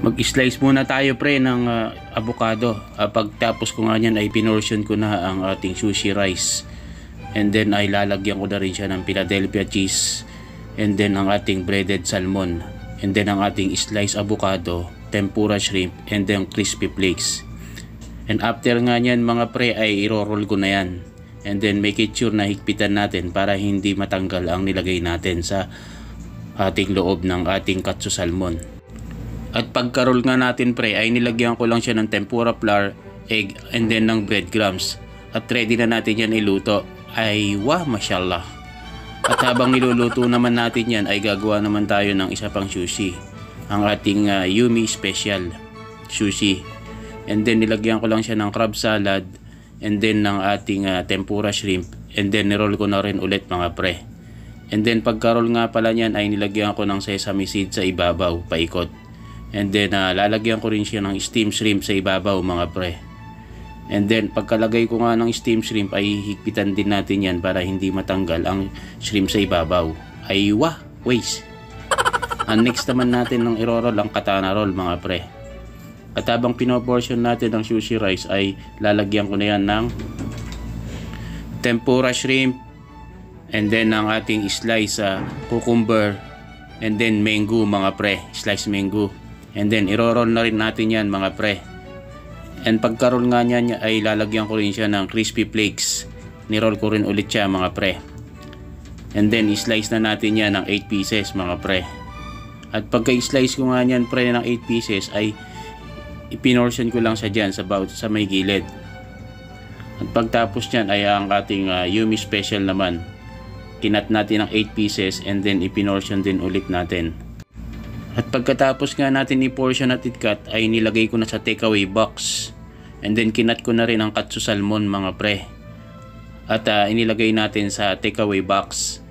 Mag-slice muna tayo pre ng avocado. Pagtapos ko nga yan ay pinortion ko na ang ating sushi rice. And then ay lalagyan ko na rin siya ng Philadelphia cheese. And then ang ating breaded salmon. And then ang ating sliced avocado, tempura shrimp, and then crispy flakes. And after nga yan mga pre ay iro-roll ko na yan. And then make it sure na higpitan natin para hindi matanggal ang nilagay natin sa ating loob ng ating katsu salmon. At pagka-roll nga natin pre ay nilagyan ko lang siya ng tempura flour, egg, and then ng breadcrumbs. At ready na natin yan iluto. Ay wah, mashallah. At habang niluluto naman natin yan ay gagawa naman tayo ng isa pang sushi. Ang ating Yumi Special Sushi. And then nilagyan ko lang siya ng crab salad. And then ng ating tempura shrimp. And then niroll ko na rin ulit mga pre. And then pagka-roll nga pala niyan ay nilagyan ko ng sesame seed sa ibabaw, paikot. And then lalagyan ko rin siya ng steam shrimp sa ibabaw mga pre. And then pagkalagay ko nga ng steam shrimp ay higpitan din natin yan para hindi matanggal ang shrimp sa ibabaw. Ay wah, waste. Ang next naman natin ng iro-roll ang katana roll mga pre. At habang pinoportion natin ang sushi rice ay lalagyan ko na yan ng tempura shrimp. And then ang ating slice cucumber. And then mango mga pre, slice mango. And then iro-roll na rin natin yan mga pre. And pagka-roll nga niya ay lalagyan ko rin siya ng crispy flakes. Ni-roll ko rin ulit siya mga pre. And then i-slice na natin yan ng 8 pieces mga pre. At pagka-slice ko nga niyan pre ng 8 pieces ay ipinortion ko lang siya dyan sa may gilid. At pagtapos niyan ay ang ating Yumi Special naman. Kinat natin ng 8 pieces and then ipinortion din ulit natin. At pagkatapos nga natin i-portion at i-cut ay nilagay ko na sa takeaway box. And then kinat ko na rin ang katsu salmon mga pre. At inilagay natin sa takeaway box.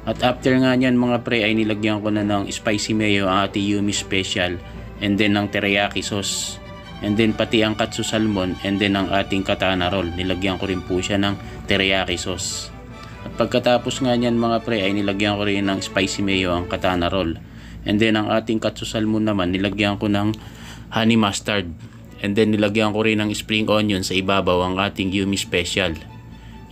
At after nga nyan mga pre ay nilagyan ko na ng spicy mayo ang ating Yumi Special. And then ng teriyaki sauce. And then pati ang katsu salmon and then ang ating katana roll. Nilagyan ko rin po siya ng teriyaki sauce. At pagkatapos nga nyan mga pre ay nilagyan ko rin ng spicy mayo ang katana roll. And then ang ating katsu salmon naman nilagyan ko ng honey mustard. And then nilagyan ko rin ng spring onion sa ibabaw ang ating Yumi Special.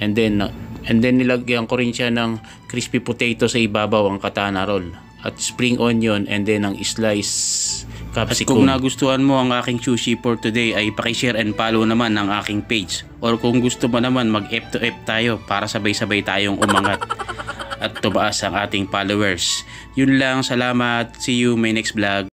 And then nilagyan ko rin siya ng crispy potato sa ibabaw ang katana roll. At spring onion and then ang slice capsicum. At kung nagustuhan mo ang aking sushi for today ay paki-share and follow naman ang aking page. Or kung gusto mo naman mag F to F tayo para sabay-sabay tayong umangat at tumaas ang ating followers. Yun lang, salamat. See you may next vlog.